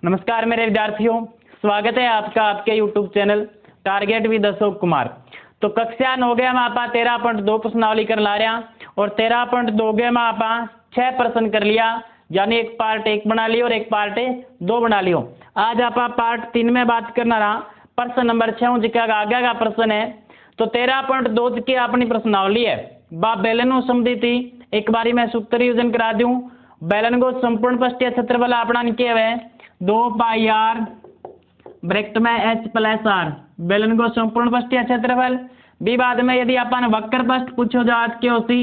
नमस्कार मेरे विद्यार्थियों, स्वागत है आपका आपके YouTube channel target with Ashok Kumar. तो कक्षा 9 में आप 13.2 प्रश्नावली कर ला रहे हैं और 13.2 में आप 6 प्रश्न कर लिया, यानी एक पार्ट 1 बना लियो और एक पार्ट 2 बना लियो। आज आप पार्ट 3 में बात करना रहा प्रश्न नंबर 6 जिसका आगे का प्रश्न है। तो 13.2 की अपनी प्रश्नावली है बा बेलन संबंधी थी। एक बारी मैं सूत्र रिविजन करा दूं। बेलन को संपूर्ण पृष्ठीय क्षेत्रफल अपना किए हुए 2 पाई आर ब्रैकेट में एच प्लस आर बेलन को संपूर्ण पृष्ठीय क्षेत्रफल। विवाद में यदि अपन वक्र पृष्ठ पूछो जात के होती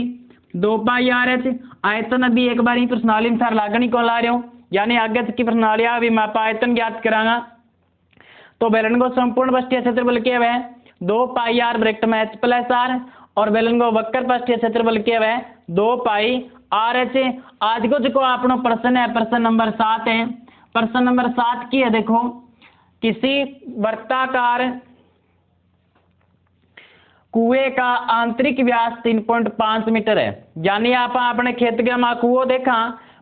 2 पाई आर एच आयतन अभी एक बार प्रश्नावली में सर लागणी को ला रहे हो, यानी आगे की प्रश्नावली अभी मैं आयतन ज्ञात करांगा। तो बेलन को संपूर्ण पृष्ठीय क्षेत्रफल के हुए 2 पाई आर ब्रैकेट में एच प्लस आर और बेलन को वक्र पृष्ठीय क्षेत्रफल के हुए 2 पाई आर एच। आज को जो अपना प्रश्न है प्रश्न नंबर 7 है। प्रश्न नंबर 7 की है, देखो किसी वर्ताकार कुएं का आंतरिक व्यास 3.5 मीटर है, यानी आप अपने खेत के में कुओं देखा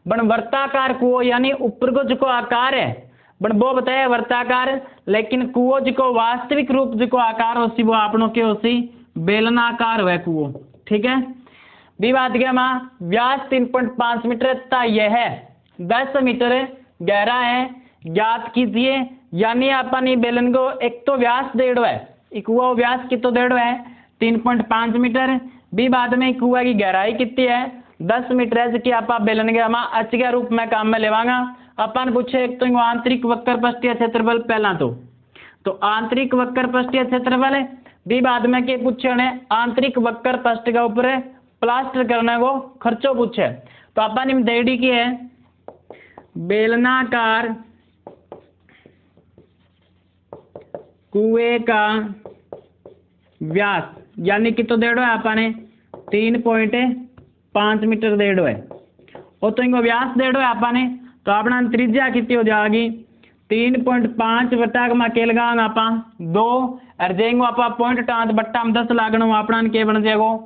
बन वर्ताकार कुओं, यानी ऊपर को जो आकार है बन वो बताया वर्ताकार, लेकिन कुओं जो वास्तविक रूप जो आकार होसी वो आपनों के होसी बेलनाकार हुआ कुओं। ठीक है, विवाद के में व्यास 3.5 मीटर तथा यह 10 मीटर गहरा है, ज्ञात कीजिए। यानी अपन बेलन को एक तो व्यास डेढ़ है, कुआ व्यास की तो डेढ़ है 3.5 मीटर। विवाद में कुआ की गहराई कितनी है 10 मीटर है, जिसकी आप बेलन के हम अच के रूप में काम में लेवांगा। अपन पूछे एक तो आंतरिक वक्र पृष्ठीय क्षेत्रफल पहला तो आंतरिक वक्र पृष्ठीय क्षेत्रफल है। विवाद में के पूछे ने आंतरिक वक्र पृष्ठ के ऊपर प्लास्टर करने को खर्चो पूछे। तो अपन देड़ी की है बेलनाकार कुएं का व्यास, यानी कि तो डेढ़ो है अपने 3.5 मीटर डेढ़ो है और तो इनको व्यास डेढ़ो है अपने। तो अपना त्रिज्या कितनी हो जाएगी 3.5 बट्टा में के लगाएंगे आप 2 और जाएंगे आप पॉइंट टाँच बट्टा में 10 लागण अपना के बन जाएगा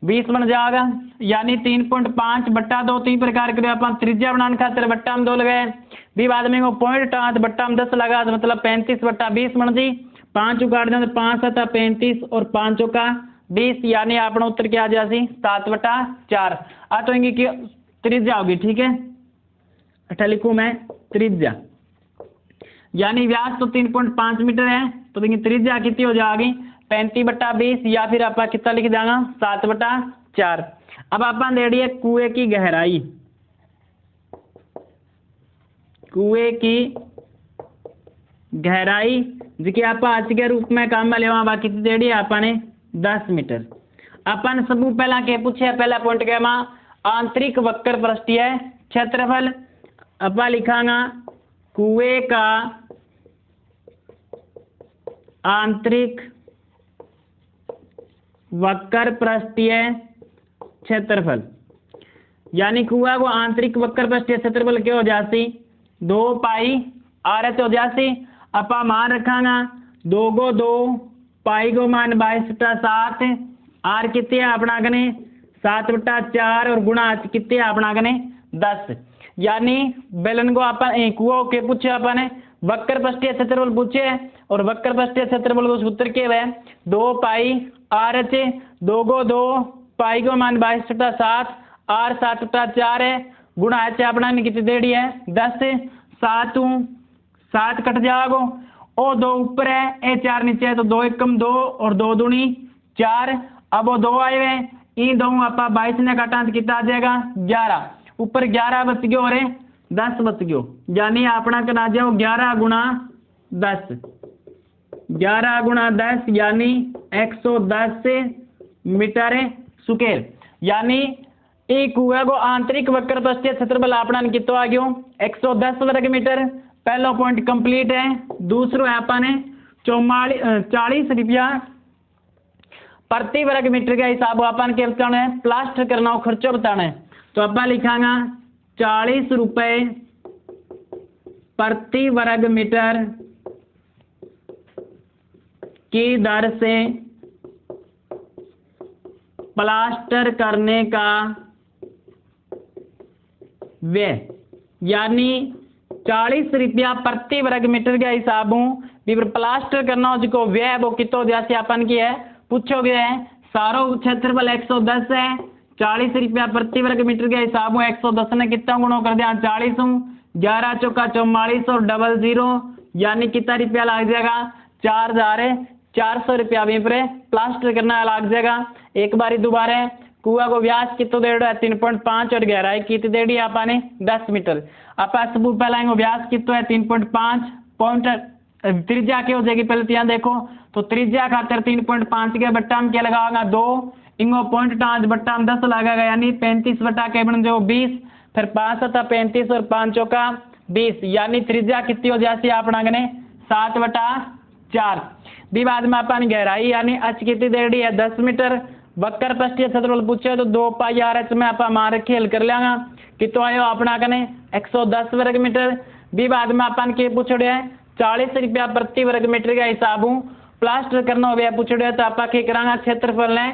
20 बन जाएगा, यानी 3.5 बट्टा 2 तीन प्रकार के अपन त्रिज्या बनाने खातिर बट्टा में 2 लगाए। विवाद में पॉइंट टाँच बट्टा में 10 लगा तो मतलब 35 बट्टा 20 बन जी। 5 काट दें तो 5 7 35 और 5 का 20, यानी अपना उत्तर क्या आ जाए 7/4 आ तो इनकी त्रिज्या होगी। ठीक है, अठा लिखूं मैं त्रिज्या, यानी व्यास तो 3.5 मीटर है तो इनकी त्रिज्या कितनी हो जाएगी 35/20, या फिर आप कितना लिख देंगे 7/4। अब अपन दे दिए कुएं की गहराई, कुएं की गहराई जिसकी आप आज के रूप में काम में लेवा बाकी दे दिए आपने 10 मीटर। अपन सब पहला के पूछे पहला पॉइंट के मां आंतरिक वक्र पृष्ठीय क्षेत्रफल। अपा लिखांगा कुएं का आंतरिक वक्र पृष्ठीय क्षेत्रफल, यानी कुआ को आंतरिक वक्र पृष्ठीय क्षेत्रफल क्या हो जाती 2 पाई आर एच हो जाती। अपा मान रखांगा 2 को 2 पाई को मान 22/7 आर कितने अपना गने 7/4 और गुणा कितने अपना गने 10। यानी बेलन को अपन कुआ के पूछे अपन वक्र पृष्ठीय क्षेत्रफल पूछे और वक्र पृष्ठीय क्षेत्रफल को सूत्र के हुए 2 पाई आर एच 2 को 2 पाई को मान 22/7 आर 7/4 है गुणा एच अपना कितनी देड़ी है 10। 7 कट जाओ और 2 ऊपर है ए 4 नीचे है तो 2 एकम 2 और 2 दूनी 4। अब वो 2 आए हुए इन दो आप 22 ने काटा तो कितना आ जाएगा 11, ऊपर 11 बच गयो और 10 बच गयो, यानी अपना कना जाओ 11 गुणा 10, 11 गुणा 10 यानी 110 मीटर स्क्वायर। यानी एक कुएं को आंतरिक वक्र पृष्ठीय क्षेत्रफल अपना कितना आ गयो 110 वर्ग मीटर। पहला पॉइंट कंप्लीट है। दूसरा है अपने 40 रुपया प्रति वर्ग मीटर के हिसाब अपन के बताना है प्लास्टर करना हो खर्चो बताना है। तो अपन लिखांगा 40 रुपए प्रति वर्ग मीटर की दर से प्लास्टर करने का व्यय, यानी 40 रुपया प्रति वर्ग मीटर के हिसाब भी प्लास्टर करना हो जिको व्यय वो कितो जैसे अपन की है पूछोगे है सारो क्षेत्रफल 110 है 40 रुपया प्रति वर्ग मीटर के हिसाब 110 ने कितना गुणों कर दिया 40 हूँ 11 चौका 44 और डबल 0 यानी कितना रुपया लग जाएगा 4,400 रुपया भी पर प्लास्टर करना लग जाएगा। एक बारी दोबारा कुआ को व्यास कितो देड़ो है 3.5 और गहराई कितनी देड़ी आपने 10 मीटर। आप सबूत पहला व्यास कितो है 3.5 पॉइंट त्रिज्या क्या हो जाएगी पहले यहाँ देखो तो त्रिज्या खातर 3.5 के बट्टा में क्या लगाओगा 2 इंगो पॉइंट टाँच बट्टा में 10 लगेगा यानी 35 बट्टा के बन जो 20 फिर 5 था 35 और 5 का 20 यानी त्रिज्या कितनी हो जाती है अपना ने 7/4 भी बाद में अपन गहराई यानी अच कितनी देड़ी है 10 मीटर वक्र पृष्ठीय क्षेत्रफल पूछे तो 2 पाई आर एच में आप मार खेल कर लेंगे कितो आयो अपना कने 110 वर्ग मीटर भी बाद में अपन के पूछड़े हैं 40 रुपया प्रति वर्ग मीटर के हिसाब प्लास्टर करना हो गया पूछड़े तो आप करांगा क्षेत्रफल ने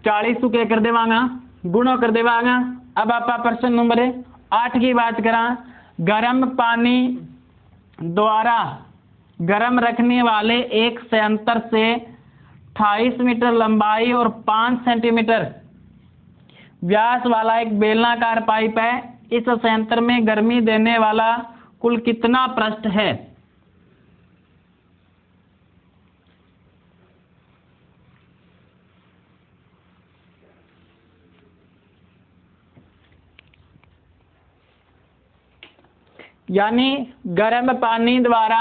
40 के कर देवांगा गुणों कर देवांगा। अब आप प्रश्न नंबर 8 की बात करा गर्म पानी द्वारा गर्म रखने वाले एक संयंत्र से 28 मीटर लंबाई और 5 सेंटीमीटर व्यास वाला एक बेलनाकार पाइप है। इस संयंत्र में गर्मी देने वाला कुल कितना पृष्ठ है? यानी गर्म पानी द्वारा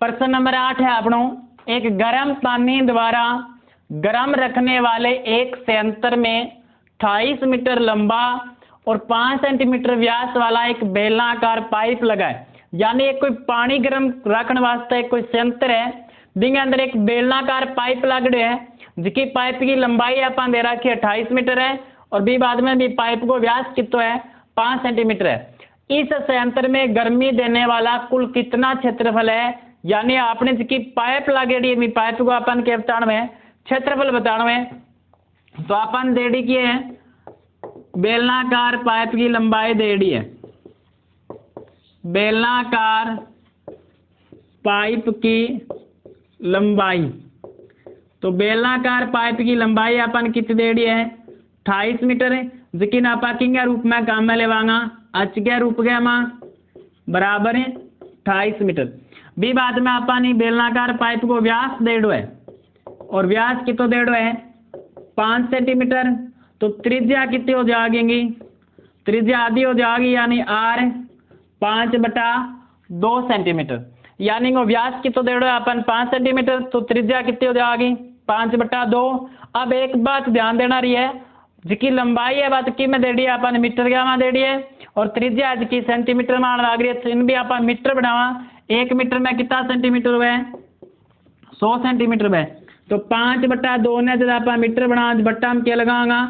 प्रश्न नंबर 8 है अपनों एक गर्म पानी द्वारा गर्म रखने वाले एक संयंत्र में 28 मीटर लंबा और 5 सेंटीमीटर व्यास वाला एक बेलनाकार पाइप लगा है। यानी एक कोई पानी गर्म रखने वास्ते कोई संयंत्र है जिसके अंदर एक बेलनाकार पाइप लग रहे है जिसकी पाइप की लंबाई अपन दे रखी है 28 मीटर है और भी बाद में भी पाइप को व्यास कितना है 5 सेंटीमीटर है। इस संयंत्र में गर्मी देने वाला कुल कितना क्षेत्रफल है? यानी आपने जिसकी पाइप लगेड़ी पाइप को अपन के बताना है क्षेत्रफल बताना है तो अपन देड़ी की है बेलनाकार पाइप की लंबाई देड़ी है बेलनाकार पाइप की लंबाई तो बेलनाकार पाइप की लंबाई अपन कितनी देड़ी है 28 मीटर है जिसकी नापा किंगे रूप में काम में लेवांगा अच के रूप के मां बराबर है 28 मीटर। भी बाद में अपन बेलनाकार पाइप को व्यास देड़ो है और व्यास कितो देड़ो है 5 सेंटीमीटर तो त्रिज्या कितनी हो जाएगी त्रिज्या आधी हो जाएगी यानी आर 5/2 सेंटीमीटर यानी वो व्यास कितो देड़ो है अपन 5 सेंटीमीटर तो त्रिज्या कितनी हो जाएगी 5/2। अब एक बात ध्यान देना रही है जिसकी लंबाई है बात की में देड़ी है अपन मीटर क्या में देड़ी है और त्रिज्या जिसकी सेंटीमीटर में लग रही है इन भी अपन मीटर बनावा 1 मीटर में कितना सेंटीमीटर हुए 100 सेंटीमीटर में तो 5/2 ने जब आप मीटर बना बट्टा में क्या लगाऊंगा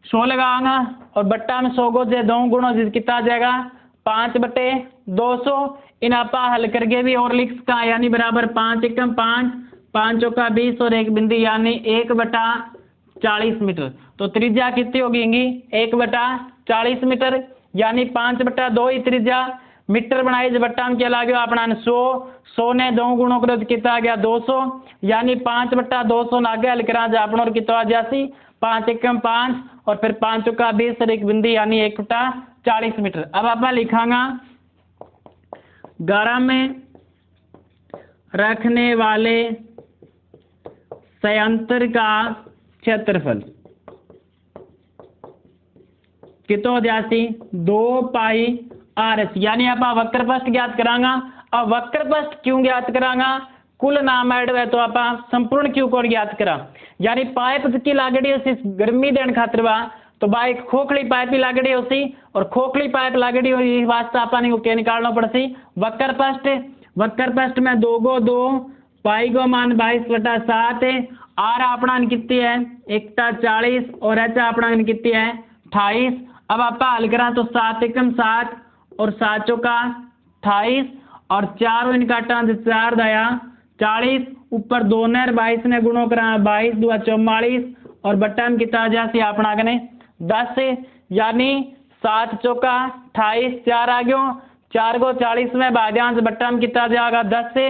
100 लगाऊंगा और बट्टा में 100 को 2 गुणों जिस कितना आ जाएगा 5/200 इन आप हल करके भी और लिख सका यानी बराबर 5 एकम 5 5 चौका 20 और 1 बिंदी यानी 1/40 मीटर तो त्रिज्या कितनी होगी 1/40 मीटर यानी 5/2 ही त्रिज्या मीटर बनाई जब बट्टा में क्या लागो अपना 100 ने 2 गुणों को कितना आ गया 200 यानी 5/200 आगे हल करा जा अपनों कितना आ जासी 5 एकम 5 और फिर 5 चौका 20 और 1 बिंदी यानी 1/40 मीटर। अब आप लिखांगा गर्म में रखने वाले संयंत्र का क्षेत्रफल कितो जासी 2 पाई आर एच यानी आप वक्र पृष्ठ ज्ञात करांगा। अब वक्र पृष्ठ क्यों ज्ञात करांगा कुल नाम ऐड है तो आप संपूर्ण क्यू को ज्ञात करा यानी पाइप की लागड़ी उसी गर्मी देने खातिर बा तो भाई खोखली पाइप ही लागड़ी उसी और खोखली पाइप लागड़ी हुई वास्ते अपन को क्या निकालना पड़सी वक्र पृष्ठ में 2 को 2 पाई को मान 22/7 है आर अपना कितनी है 1/40 और एच अपना कितनी है 28। अब आप हल करा तो 7 एकम 7 और 7 चौका 28 और 4 इनका टांस 4 दया 40 ऊपर 2 ने 22 ने गुणों करा 22 2 44 और बट्टा में कितना जैसे अपना कने 10 यानी 7 चौका 28, 4 आ गयो, 4 को 40 में भाग्यांश बट्टा में कितना जाएगा 10 से,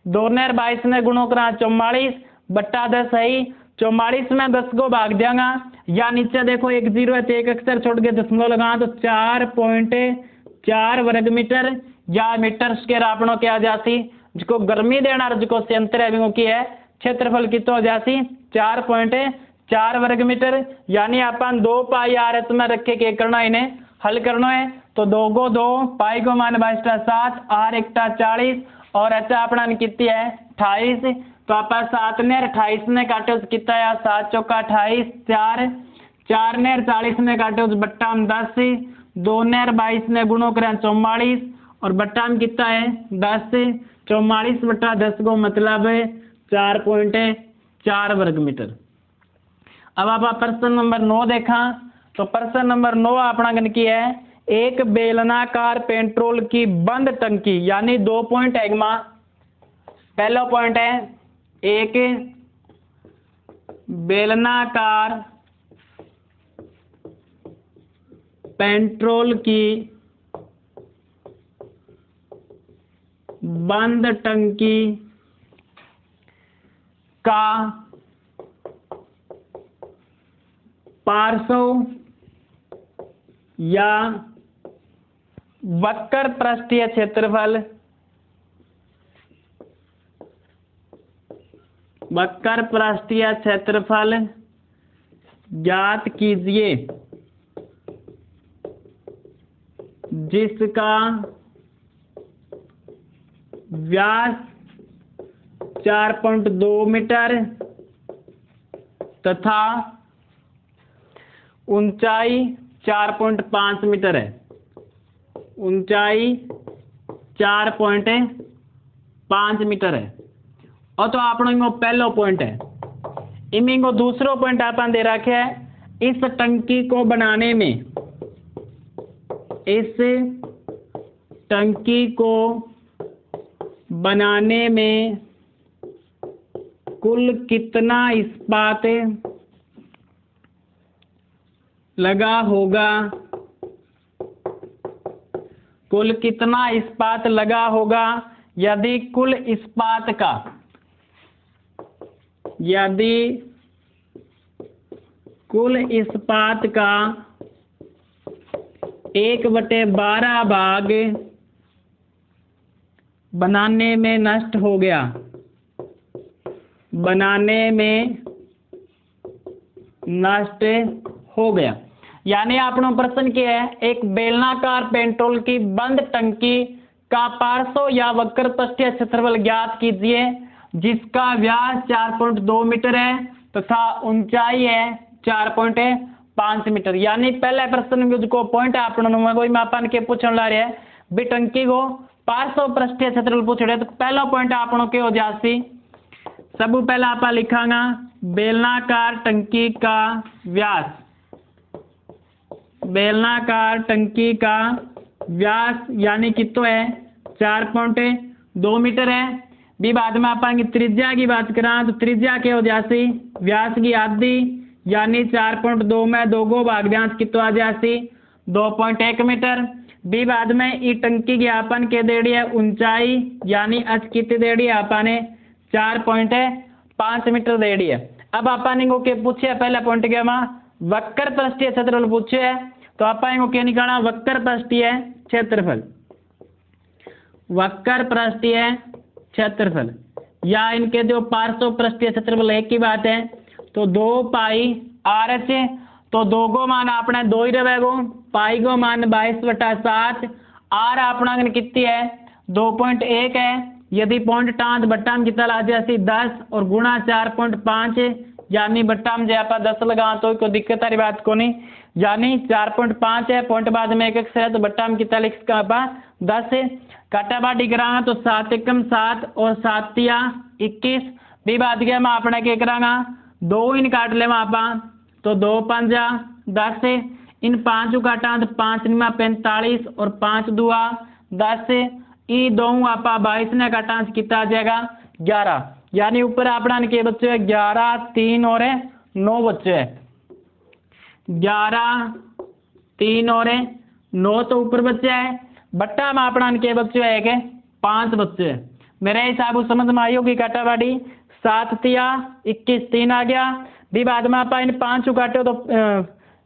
2 ने 22 में गुणो करा 44 बट्टा 10 है ही, 44 में 10 को भाग देंगा, या नीचे देखो एक जीरो है तो एक अक्षर छोड़ के दशमलव लगा तो 4.4 वर्ग मीटर या मीटर स्क्वायर आपनो क्या जासी, जिसको गर्मी देना और जिसको सेंटर है की है क्षेत्रफल कितना हो जासी 4.4 वर्ग मीटर। यानी अपन 2 पाई आर एच में रखे के करना इन्हें हल करना है, तो 2 को 2 पाई को मान 22 7 आर 1 40 और अच्छा अपना कितनी है 28, तो आप 7 ने 28 ने काटे उस कितना है 7 चौका 28, 4 ने 40 ने काटे उस बट्टा में 10, 2 ने 22 ने गुणो करें 44 और बट्टा में कितना है 10, 44 बट्टा 10 को मतलब 4.4 वर्ग मीटर। अब आप प्रश्न नंबर 9 देखा, तो प्रश्न नंबर 9 अपना गण की है एक बेलनाकार पेट्रोल की बंद टंकी, यानी 2 पॉइंट है। पहला पॉइंट है एक बेलनाकार पेट्रोल की बंद टंकी का पार्श्व या वक्र पृष्ठीय क्षेत्रफल ज्ञात कीजिए जिसका व्यास 4.2 मीटर तथा ऊंचाई 4.5 मीटर है। ऊंचाई 4.5 मीटर है। और तो आपको पहला पॉइंट है, इमिंगो दूसरो पॉइंट अपन दे रखे है इस टंकी को बनाने में, इस टंकी को बनाने में कुल कितना इस्पात लगा होगा, कुल कितना इस्पात लगा होगा। यदि कुल इस्पात का, यदि कुल इस्पात का 1/12 भाग बनाने में नष्ट हो गया, बनाने में नष्ट हो गया। यानी अपना प्रश्न क्या है, एक बेलनाकार पेट्रोल की बंद टंकी का पार्श्व या वक्र पृष्ठीय क्षेत्रफल ज्ञात कीजिए जिसका व्यास 4.2 मीटर है तथा ऊंचाई है 4.5 मीटर। यानी पहले प्रश्न में जो पॉइंट है अपना कोई मापन के पूछने ला रहे हैं भी टंकी को पार्श्व पृष्ठीय क्षेत्रफल पूछ रहे, तो पहला पॉइंट आपनो के हो जासी, सब पहला आप लिखांगा बेलनाकार टंकी का व्यास, बेलनाकार टंकी का व्यास यानी कितना है 4.2 मीटर है। भी बाद में अपन त्रिज्या की बात करा तो त्रिज्या के हो जासी व्यास की आधी, यानी 4.2 में 2 को भाग दिया कितना आ जासी 2.1 मीटर। भी बाद में ई टंकी की अपन के देड़ी है ऊंचाई, यानी अच कितनी देड़ी है अपन 4.5 मीटर देड़ी है। अब अपन को के पूछे पहला पॉइंट के वक्र पृष्ठीय क्षेत्रफल पूछे है, तो अपन को क्या निकालना वक्र पृष्ठीय क्षेत्रफल, वक्र पृष्ठीय क्षेत्रफल या इनके जो पार्श्व पृष्ठीय क्षेत्रफल एक ही बात है। तो 2 पाई आर एच, तो 2 को मान अपने 2 ही रहेगो, पाई को मान 22/7, आर अपना कितनी है 2.1 है। यदि पॉइंट टाँच बट्टा में कितना ला जाए 10 और गुणा 4.5, यानी बट्टा में जब 10 लगा तो कोई दिक्कत वाली बात को नहीं, यानी 4.5 है, पॉइंट बाद में एक अक्षर है तो बट्टा में कितना लिख का 10 काटा बाटी करांगा तो 7 एकम 7 और 7 तिया 21। भी बात गया मैं अपने के करांगा 2 इन काट ले आपा तो 2 5 10, इन 5 काटा तो 5 निमा 45 और 5 दुआ 10, ई 2 आपा 22 ने काटा कितना आ जाएगा 11। यानी ऊपर अपना के बच्चे 11 3 और 9 बच्चे 11 3 और 9 तो ऊपर बच्चे है, बट्टा में अपना के बच्चे है के 5 बच्चे है। मेरे हिसाब समझ में आई होगी काटावाड़ी। 7 तिया 21 3 आ गया। भी बाद में आप इन 5 काटो तो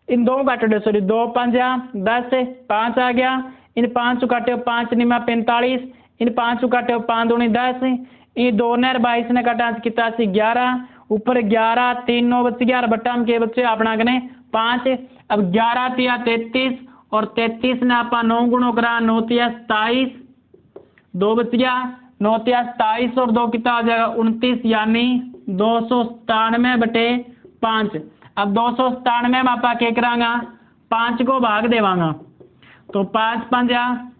इन 2 काटो सॉरी 2 5 10 5 आ गया। इन 5 काटो 5 निमा 45, इन 5 काटो 5 दूनी 10, इन 2 ने 22 ने काटा किता 11, ऊपर 11 3 9 बच गया। बट्टा में के बच्चे अपना कने 5। अब 11 तिया 33 और 33 ने आप 9 गुणों करा 9 तिया 27, 2 बच गया। 9 तिया 27 और 2 कितना आ जाएगा 29, यानी 297/5। अब 297 में आप क्या करांगा 5 को भाग देवांगा तो 5 5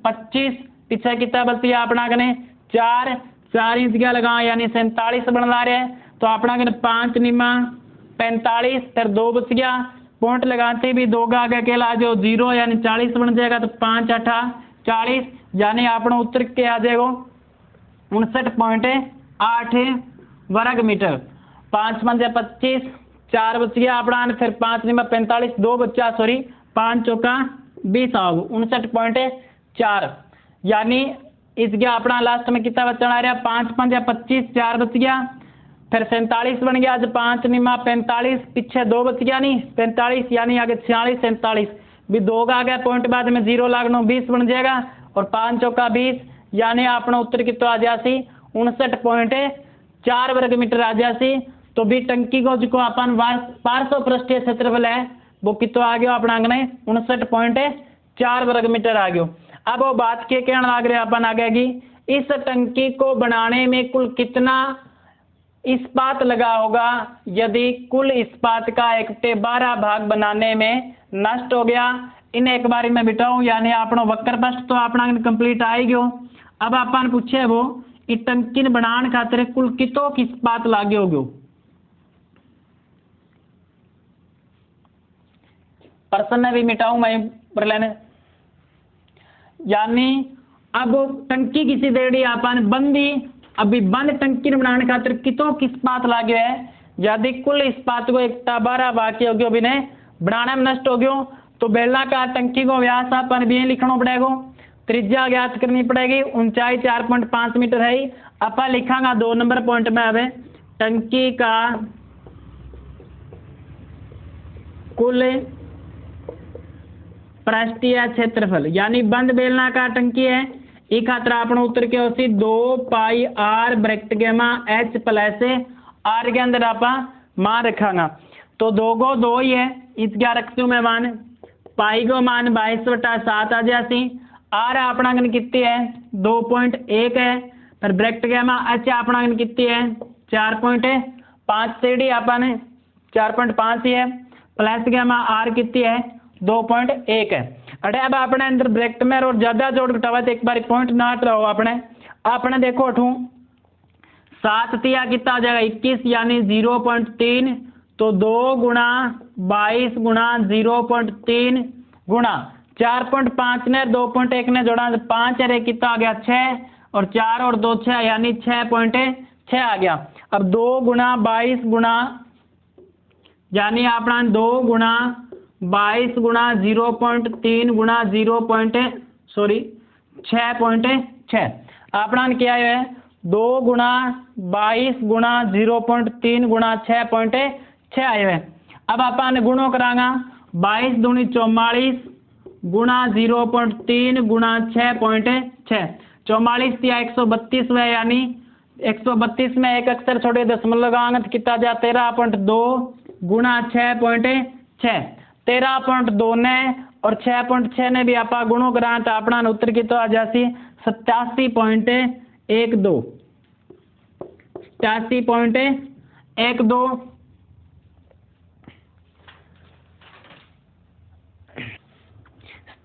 25, पीछे कितना बचिया अपना कने 4 4 इंच क्या लगा यानी 47 बन ला रहे। तो अपना कने 5 निमा 45 फिर 2 बच गया। पॉइंट लगाते भी 2 का आगे अकेला जो 0 यानी 40 बन जाएगा। तो 5 8 40 यानी अपना उत्तर के आ जाएगा 59.8 वर्ग मीटर। 5 5 25, 4 बच गया अपना, फिर 5 निमा 45, 2 बच्चा सॉरी 5 चौका 20 आओ 59.4, यानी इस गया अपना लास्ट में कितना बच्चा आ रहा 5 5 25, 4 बच गया, फिर 47 बन गया। आज 5 निमा 45, पीछे 2 बच गया नहीं 45, यानी आगे 46 47 भी 2 का आ गया पॉइंट बाद में 0 लागनो 20 बन जाएगा और 5 चौका 20, यानी अपना उत्तर कितना आ जासी 59.4 वर्ग मीटर आ जासी। तो भी टंकी को जो अपन पार्श्व पृष्ठीय क्षेत्रफल है वो कितना आ गया अपना अंगने 59.4 वर्ग मीटर आ गया। अब वो बात के कहना लग रहे अपन आगे की इस टंकी को बनाने में कुल कितना इस्पात लगा होगा। यदि कुल इस्पात का 1/12 भाग बनाने में नष्ट हो गया, इन एक बारी में बिठाऊं यानी अपना वक्र पृष्ठ तो अपना कंप्लीट आई गयो। अब अपन पूछे वो इस टंकी बनाने खातिर कुल कितो इस्पात लागे हो गयो। प्रश्न भी मिटाऊं मैं पर लेने, यानी अब टंकी किसी देड़ी अपन बंदी अभी बंद टंकी बनाने खातिर कितो इस्पात लागे है। यदि कुल इस्पात को 1/12 बाकी हो गयो बिने बनाने में नष्ट हो गयो तो बेलनाकार टंकी को व्यास अपन भी लिखना पड़ेगा। त्रिज्या ज्ञात करनी पड़ेगी, ऊंचाई 4.5 मीटर है। अपन लिखांगा 2 नंबर पॉइंट में अब टंकी का कुल पृष्ठीय क्षेत्रफल, यानी बंद बेलनाकार टंकी है एक खातर अपना उत्तर के होती 2 पाई r ब्रैकेट गेमा h प्लस r के अंदर आप मान रखांगा तो 2 को 2 ही है, इस क्या रखती हूँ मैं मान पाई को मान 22/7 आ जाती। r अपना गण कितनी है 2.1 है, फिर ब्रैकेट गेमा h अपना गण कितनी है 4.5 से डी अपन 4.5 ही है, प्लस गेमा r कितनी है 2.1 है। अरे अब अपने अंदर ब्रैकेट में और ज्यादा जोड़ घटावा तो एक बार पॉइंट ना रहो अपने देखो अठू 7 तिया कितना आ जाएगा 21 यानी 0.3 तो 2 गुणा 22 गुणा 0.3 गुणा 4.5 ने 2.1 ने जोड़ा 5 अरे कितना आ गया 6 और 4 और 2 6 यानी 6.6 आ गया। अब 2 गुणा 22 गुणा यानी अपना 2 गुणा 22 गुणा 0.3 गुणा 6.6 अपना क्या है 2 गुणा 22 गुणा 0.3 गुणा 6.6 आए हुए। अब अपन गुणों करांगा 22 दूनी 44 गुणा 0.3 गुणा 6.6 44 या 132 है, यानी 132 में एक अक्षर छोड़े दशमलव अंक कितना जा 13.2 गुणा 6.6 13.2 ने और 6.6 ने भी आप गुणों करा तो अपना उत्तर की तो आ जाती 87.12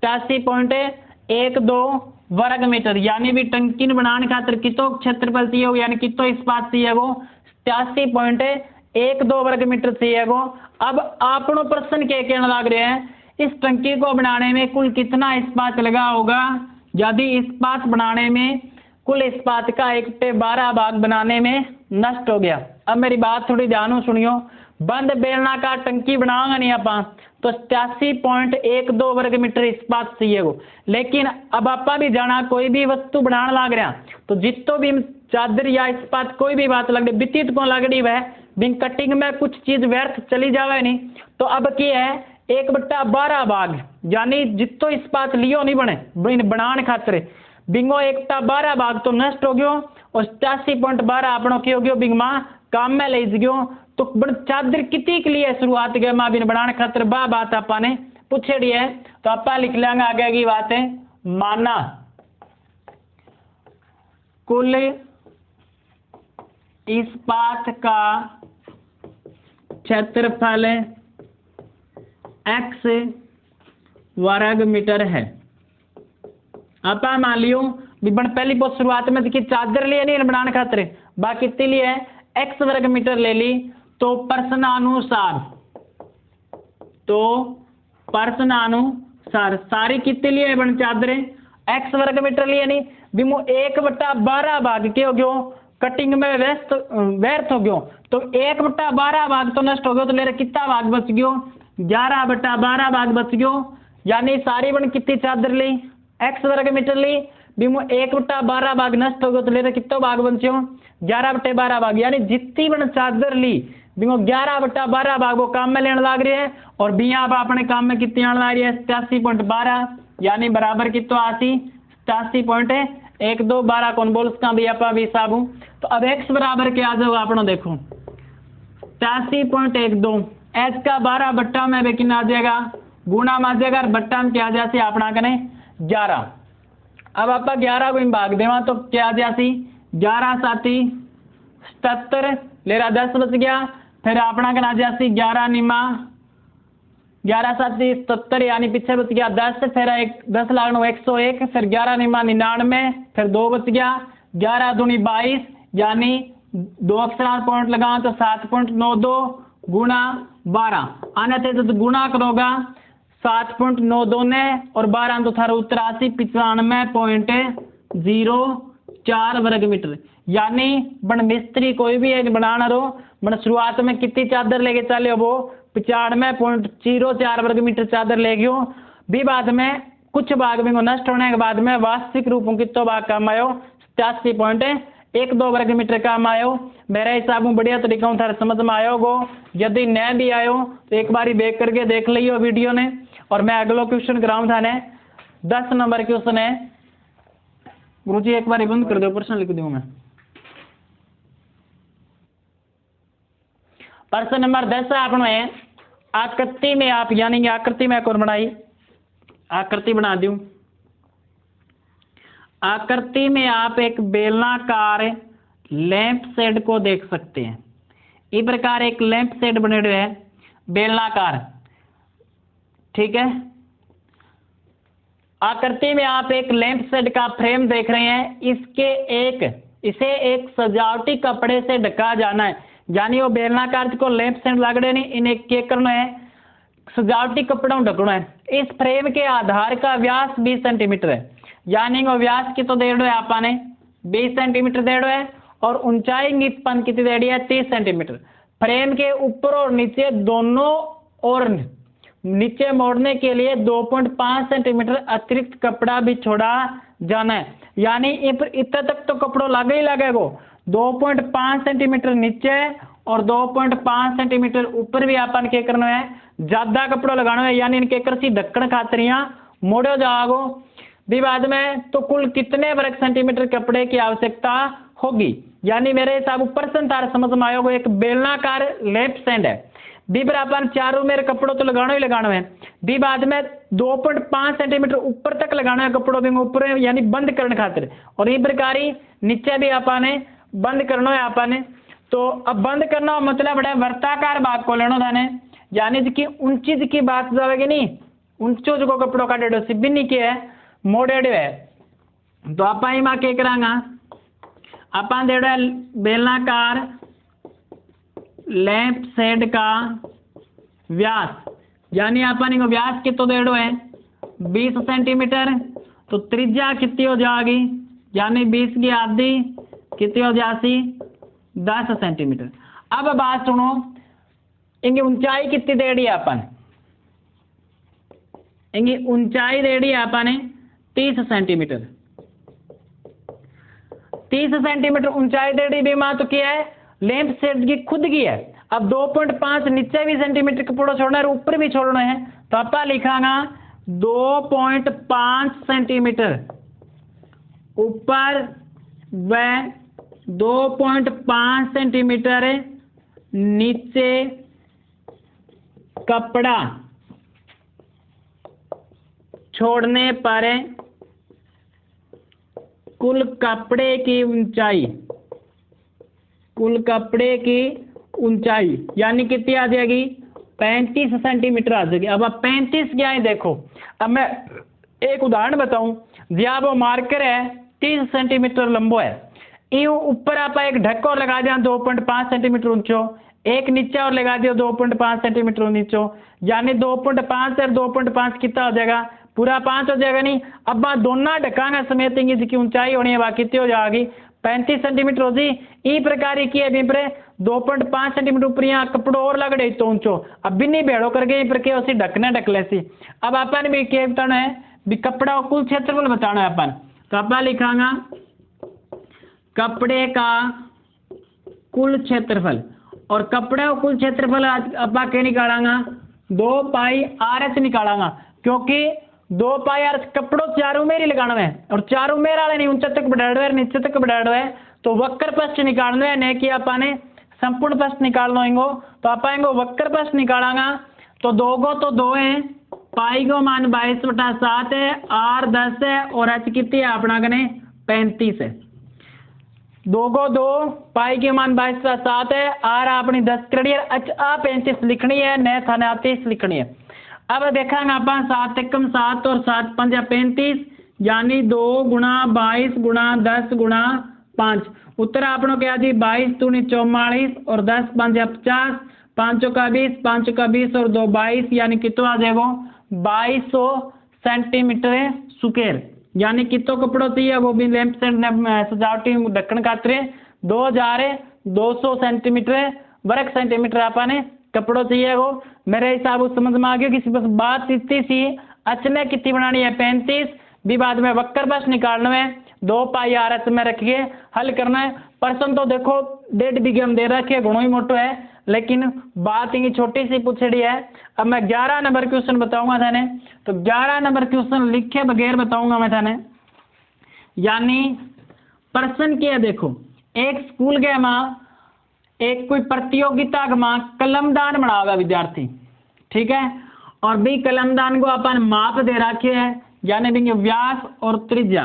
87.12 वर्ग मीटर, यानी भी टंकी बनाने खातिर कितो क्षेत्रफल चाहिए हो यानी कितो इस्पात चाहिए हो 87.12 वर्ग मीटर चाहिए हो। अब आपनो प्रश्न क्या कहना लग रहे हैं इस टंकी को बनाने में कुल कितना इस्पात लगा होगा। यदि इस्पात बनाने में कुल इस्पात का 1/12 भाग बनाने में नष्ट हो गया। अब मेरी बात थोड़ी ध्यान सुनियो, बंद बेलनाकार टंकी बनाओगे नहीं आप तो 87.12 वर्ग मीटर इस्पात चाहिए वो। लेकिन अब आपा भी जाना कोई भी वस्तु बनाने लग रहा तो जितो भी चादर या इस्पात कोई भी बात लग रही विद्युत को लग रही वह बिन कटिंग में कुछ चीज व्यर्थ चली जावे नहीं। तो अब क्या है 1/12 भाग यानी जितो इस्पात लियो नहीं बने बिन बनाने खातिर बिंगो 1/12 भाग तो नष्ट हो गयो और 87.12 अपनो की हो गयो बिंग मां काम में ले गयो। तो चादर कितनी के लिए शुरुआत गया मां बिन बनाने खातिर बा बात आपा ने पूछेड़ी है। तो आपा लिख लेंगे आगे की बातें माना कुल इस्पात का क्षेत्रफल x वर्ग मीटर है। आपा मान लियो विबन पहली बहुत शुरुआत में देखिए चादर लिए नहीं बनाने खातिर बाकी कितने लिए है x वर्ग मीटर ले ली। तो प्रश्नानुसार सारी कितने लिए बन चादरें x वर्ग मीटर लिए नहीं बिमो 1/12 भाग के हो गयो कटिंग में व्यर्थ हो गयो। तो 1/12 भाग तो नष्ट हो गयो तो मेरा कितना भाग बच गयो 11/12 भाग बच गयो। यानी सारी बन कितनी चादर ली x वर्ग मीटर ली बिमो 1/12 भाग नष्ट हो गयो तो मेरा कितना भाग बचो 11/12 भाग। यानी जितनी बन चादर ली बिंगो 11/12 भाग वो काम में लेने लग रही है और बिया आप अपने काम में कितनी आने लग रही है 87.12 यानी बराबर कितो आती 87.12 कौन बोल उसका भी आप भी हिसाब हूं। तो अब x बराबर क्या आ जाओ आपनो देखो 87.12 h का 12 बट्टा में बेकिन आ जाएगा गुणा में आ जाएगा बट्टा में क्या आ जाती अपना कने 11। अब आप 11 को भाग देवा तो क्या आ जाती 11 साथी 77 लेरा 10 बच गया फिर अपना कना जाती 11 निमा 11 साथी 77 यानी पीछे बच गया 10 फिर 10 लागनो 101 फिर 11 निमा 99 फिर 2 बच गया 11 दूनी 22 यानी 2 अक्षर पॉइंट लगा तो 7.92 गुणा 12 आने थे तो गुणा करोगा 7.92 ने और 12 तो थारा उत्तर 95.04 वर्ग मीटर। यानी बन मिस्त्री कोई भी एक बनाना रो बन शुरुआत में कितनी चादर लेके चले वो 95.04 वर्ग मीटर चादर ले गयो भी बाद में कुछ भाग में नष्ट होने के बाद में वास्तविक रूप में कितो भाग काम आयो 87.12 वर्ग मीटर काम आयो। मेरे हिसाब में बढ़िया तरीका थारे समझ में आयो गो। यदि न भी आयो तो एक बारी बैक करके देख लियो वीडियो ने और मैं अगला क्वेश्चन कराऊं था ने 10 नंबर क्वेश्चन है गुरुजी एक बार बंद कर दो प्रश्न लिख दूं मैं। प्रश्न नंबर 10 आपने आकृति में आप यानी आकृति में कौन बनाई आकृति बना दूं। आकृति में आप एक बेलनाकार लैंप शेड को देख सकते हैं। इस प्रकार एक लैंप शेड बने हुए है बेलनाकार ठीक है। आकृति में आप एक लैंप शेड का फ्रेम देख रहे हैं इसे एक सजावटी कपड़े से ढका जाना है। यानी वो बेलनाकार को लैंप शेड लग रहे नहीं इन्हें क्या करना है सजावटी कपड़ों ढकना है। इस फ्रेम के आधार का व्यास 20 सेंटीमीटर है। यानी वो व्यास की तो दे रहे आपने 20 सेंटीमीटर दे रहे है और ऊंचाई निपन कितनी दे रही है 30 सेंटीमीटर। फ्रेम के ऊपर और नीचे दोनों और नीचे मोड़ने के लिए 2.5 सेंटीमीटर अतिरिक्त कपड़ा भी छोड़ा जाना है। यानी इतना तक तो कपड़ों लगे ही लगेगा 2.5 सेंटीमीटर नीचे और 2.5 सेंटीमीटर ऊपर भी अपन क्या करना है ज्यादा कपड़ों लगाना है। यानी इनके कृषि ढक्कन खातरिया मोड़ो जाओ भी बाद में तो कुल कितने वर्ग सेंटीमीटर कपड़े की आवश्यकता होगी। यानी मेरे हिसाब प्रश्न तार समझ में आएगा एक बेलनाकार लैंप शेड है बी बराबर चारों मेरे कपड़ों तो लगाना ही लगाना है बी बाद में 2.5 सेंटीमीटर ऊपर तक लगाना है कपड़ों भी ऊपर यानी बंद करने खातिर और ये प्रकार ही नीचे भी आपने बंद करना है आपने। तो अब बंद करना मतलब बड़ा वर्ताकार भाग को लेना था यानी कि ऊंची की बात जाएगी नहीं ऊंचो जो कपड़ों का डेढ़ सिब्बी नहीं किया है मोड़े है। तो आप मां क्या करांगा अपन दे बेलनाकार लैंप शेड का व्यास यानी अपन को व्यास कितो देड़ो है 20 सेंटीमीटर। तो त्रिज्या कितनी हो जाएगी यानी 20 की आधी कितनी हो जाती 10 सेंटीमीटर। अब बात सुनो इनकी ऊंचाई कितनी देड़ी है अपन, इनकी ऊंचाई देड़ी है अपन 30 सेंटीमीटर। 30 सेंटीमीटर ऊंचाई देड़ी भी मां तो क्या है, लैंप शेड की खुद की है। अब 2.5 नीचे भी सेंटीमीटर कपड़ो छोड़ना है और ऊपर भी छोड़ना है, तो आप लिखागा 2.5 सेंटीमीटर ऊपर व 2.5 सेंटीमीटर नीचे कपड़ा छोड़ने पर कुल कपड़े की ऊंचाई, कुल कपड़े की ऊंचाई यानी कितनी आ जाएगी, 35 सेंटीमीटर आ जाएगी। अब आप 35 क्या है देखो, अब मैं एक उदाहरण बताऊं, जहाँ वो मार्कर है 30 सेंटीमीटर लंबो है, यूं ऊपर आप एक ढक्का और लगा दिया 2.5 सेंटीमीटर ऊंचो, एक नीचे और लगा दिया 2.5 सेंटीमीटर नीचो, यानी 2.5 और 2.5 कितना हो जाएगा, पूरा 5 हो जाएगा नहीं। अब बात दोनों ढकांगा समेत जिसकी ऊंचाई होनी है वह कितनी हो जाएगी, 35 सेंटीमीटर हो जी। ई प्रकार की है 2.5 सेंटीमीटर ऊपर यहाँ कपड़ो और लगड़े तो ऊंचो, अब भी नहीं भेड़ो करके प्रक्रिया उसी ढकने ढकले सी। अब अपन भी क्या बताना है, भी कपड़ा कुल क्षेत्रफल बताना है अपन, तो अपन लिखांगा कपड़े का कुल क्षेत्रफल, और कपड़े का कुल क्षेत्रफल अपा क्या निकालांगा, 2 पाई RH निकालांगा, क्योंकि 2 पाई RH कपड़ों चारों में ही लगाना है, और चारों में वाले नहीं ऊंचे तक बढ़ाड़ो है नीचे तक बढ़ाड़ो है, तो वक्र पृष्ठ निकालना है, नहीं कि अपने संपूर्ण पृष्ठ निकालना होंगे, तो आप आएंगे वक्र पृष्ठ निकालांगा, तो 2 गो तो 2 है, पाई को मान 22/7 है, R 10 है और H कितनी है अपना कने 35 है। 2 को 2 पाई के मान 22/7 है, R अपनी 10 करनी है, H 35 लिखनी है, न थाने 30 लिखनी है। अब देखेंगे अपन 7 एकम 7 और 7 पंजा 35, यानी 2 गुणा 22 गुणा 10 गुणा 5, उत्तर आपनो क्या जी 22 दूनी 44 और 10 पंजा 50, 5 का 20, 5 का 20 और 2 22, यानी कितना आ जाएगा 2200 सेंटीमीटर स्क्वायर, यानी कितो कपड़ो चाहिए वो भी लैंप सेट सजावटी ढक्कन खातिर 2200 सेंटीमीटर वर्ग सेंटीमीटर आपने कपड़ो चाहिए वो। मेरे हिसाब से समझ में आ गया, किसी बस बात इतनी सी, अचने कितनी बनानी है 35, भी बाद में वक्र बस निकालना है, 2 पाई RH में रखिए हल करना है। प्रश्न तो देखो 1.5 बीघे में दे रखे, गुणों ही मोटो है, लेकिन बात ये छोटी सी पूछड़ी है। अब मैं 11 नंबर क्वेश्चन बताऊंगा थाने, तो 11 नंबर क्वेश्चन लिखे बगैर बताऊंगा मैं थाने, यानी प्रश्न क्या है देखो, एक स्कूल के मां एक कोई प्रतियोगिता के मां कलमदान बनाओगा विद्यार्थी, ठीक है, और भी कलमदान को अपन माप दे रखे है, यानी भी व्यास और त्रिज्या,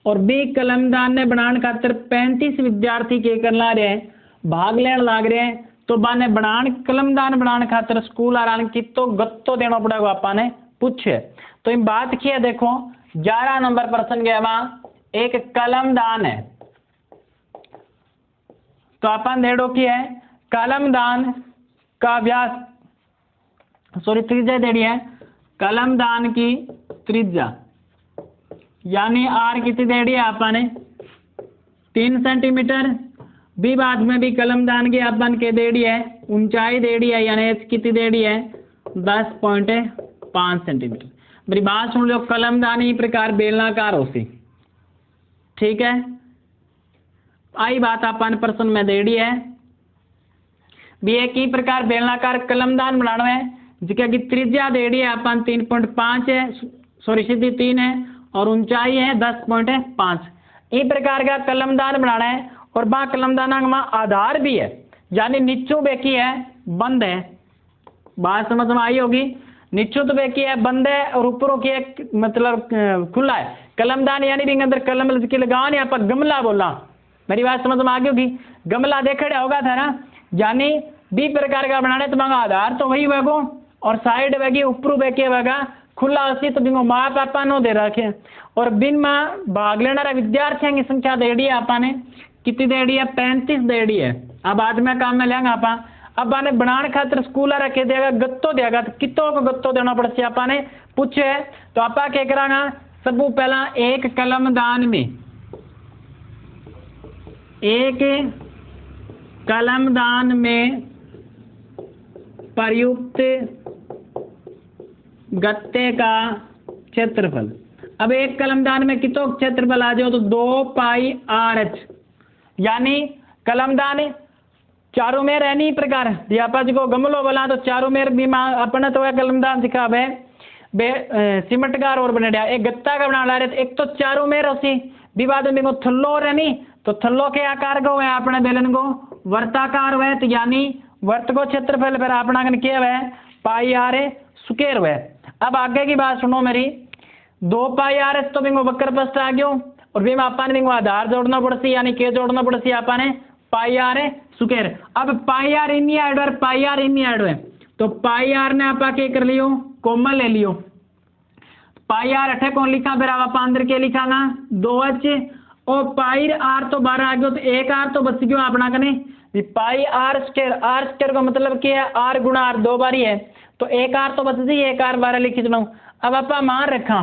और भी कलमदान ने बनाने खातिर 35 विद्यार्थी के कर ला रहे हैं, भाग लेने लाग रहे हैं, तो बाने बनान कलमदान बनाने खातिर स्कूल आरान कितो गत्तो देना पड़ेगा आपने पूछे। तो इन बात की है देखो 11 नंबर प्रश्न के वहां एक कलमदान है, तो अपन देड़ो की है कलमदान का व्यास, सॉरी त्रिज्या देड़ी है, कलमदान की त्रिज्या यानी R कितनी देड़ी है आपने 3 सेंटीमीटर, भी बाद में भी कलमदान की अपन के देड़ी है ऊंचाई देड़ी है, यानी H कितनी देड़ी है 10.5 सेंटीमीटर। मेरी बात सुन लो, कलमदान ही प्रकार बेलनाकार होती, ठीक है। आई बात अपन प्रश्न में देड़ी है, भी एक ही प्रकार बेलनाकार कलमदान बनाना है, जिसका की त्रिज्या देड़ी है अपन 3.5 है, सॉरी सीधी 3 है, और ऊंचाई है 10.5। इस प्रकार का कलमदान बनाना है, और वहां कलमदान में आधार भी है, यानी नीचू बेकी है बंद है, बात समझ में आई होगी, नीचू तो बेकी है बंद है और ऊपरों की एक मतलब खुला है कलमदान, यानी भी अंदर कलम लगाओ आप गमला बोला, मेरी बात समझ में आ गई होगी, गमला देखा होगा था ना, यानी भी प्रकार का बनाने तो मांगा आधार तो वही वेगो, और साइड वेगी ऊपर बेके वेगा खुला उसी, तो बिंगो माँ पापा नो दे रखे, और बिन माँ भाग लेना विद्यार्थियों की संख्या देड़ी है आपने कितनी देड़ी है 35 देड़ी है। अब आज में काम में लेंगे आपा, अब आने बनाने खातिर स्कूल रखे देगा गत्तो देगा, तो कितों को गत्तो देना पड़ता आपने पूछे, तो आपा क्या करांगा, सबू पहला एक कलमदान में, एक कलमदान में प्रयुक्त गत्ते का क्षेत्रफल। अब एक कलमदान में कितो क्षेत्रफल आ जाओ तो 2πRH, यानी कलमदान चारों में रहनी प्रकार दियापा को गमलो बोला तो चारों में भी अपने तो कलमदान सिखा बे सिमटगार और बने एक गत्ता का बना ला रहे एक तो चारों में रसी विवाद में को थल्लो रहनी तो थल्लो के आकार को है अपने बेलन को वर्ताकार हुए तो यानी वर्त को क्षेत्रफल पर अपना क्या है πR स्क्वायर हुए। अब आगे की बात सुनो मेरी, 2πRH तो बिंगो वक्र पस्ट आ गयो और भी अपन बिंगो आधार जोड़ना पड़ती यानी के जोड़ना पड़ती अपन πR स्क्वायर। अब πR इन ऐड और πR इन ऐड हुए तो πR ने आप क्या कर लियो कॉमन ले लियो, πR अठे कौन लिखा फिर आप अंदर के लिखागा 2H और πR तो 12 आ गयो तो एक R तो बच गयो अपना कने πR स्क्वायर। R स्क्वायर का मतलब क्या है R गुणा R दो बारी है तो एक R तो बच जी एक R 12 लिख चुना। अब आप मान रखा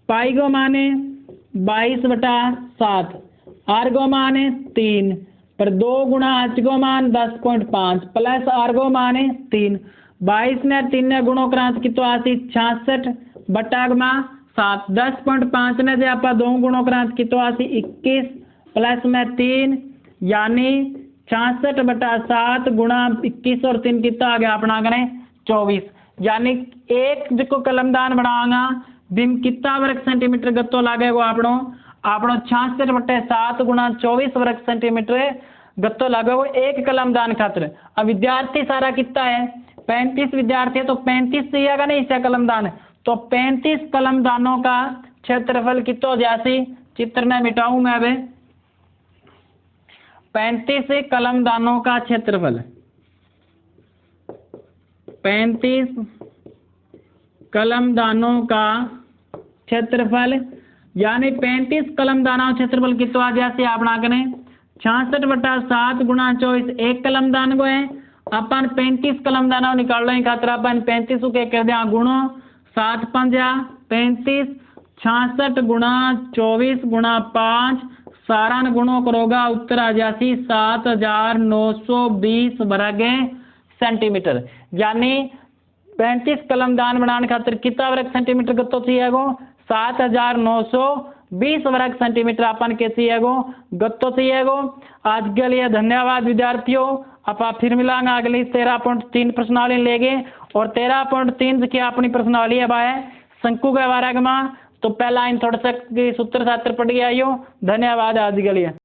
पाई को माने 22/7, R को माने 3 पर 2 गुणा H को मान 10.5 प्लस R को माने 3, 22 ने 3 ने गुणो क्रांत की तो आसी 66/7, 10.5 ने आप 2 गुणो क्रांत की तो आसी 21 प्लस में 3 यानी 66/7 गुणा 21 और 3 कितना आ गया अपना करें 24, यानी एक जो कलमदान बनावागा बिम कितना वर्ग सेंटीमीटर गत्तो लागेगा आपनो 66/7 गुणा 24 वर्ग सेंटीमीटर गत्तो लागेगा एक कलमदान खातिर। अब विद्यार्थी सारा कितना है 35 विद्यार्थी है तो 35 चाहिएगा नहीं इसका कलमदान तो 35 कलमदानों का क्षेत्रफल कितना जैसी चित्र में मिटाऊं मैं अब 35 कलमदानों का क्षेत्रफल, 35 कलमदानों का क्षेत्रफल यानी 35 कलमदानों क्षेत्रफल कितना जैसे अपना करें 66/7 गुणा 24 एक कलमदान को है अपन 35 कलमदानों निकाल लो खातर अपन 35 के कर दिया गुणो 7 5 35 66 गुणा 24 गुणा 5 सारा गुणों करोगा उत्तर आ जासी 7920 वर्ग सेंटीमीटर, यानी 35 कलमदान बनाने खातिर कितना वर्ग सेंटीमीटर गत्तो चाहिए 7920 वर्ग सेंटीमीटर अपन के चाहिए गत्तो चाहिए। आज के लिए धन्यवाद विद्यार्थियों, आप फिर मिलांगे अगली 13.3 प्रश्नावली लेंगे और 13.3 की अपनी प्रश्नावली अब है शंकु के बारे में तो पहला इन थोड़ा सा सूत्र शास्त्र पढ़ के आइयो। धन्यवाद आज के लिए।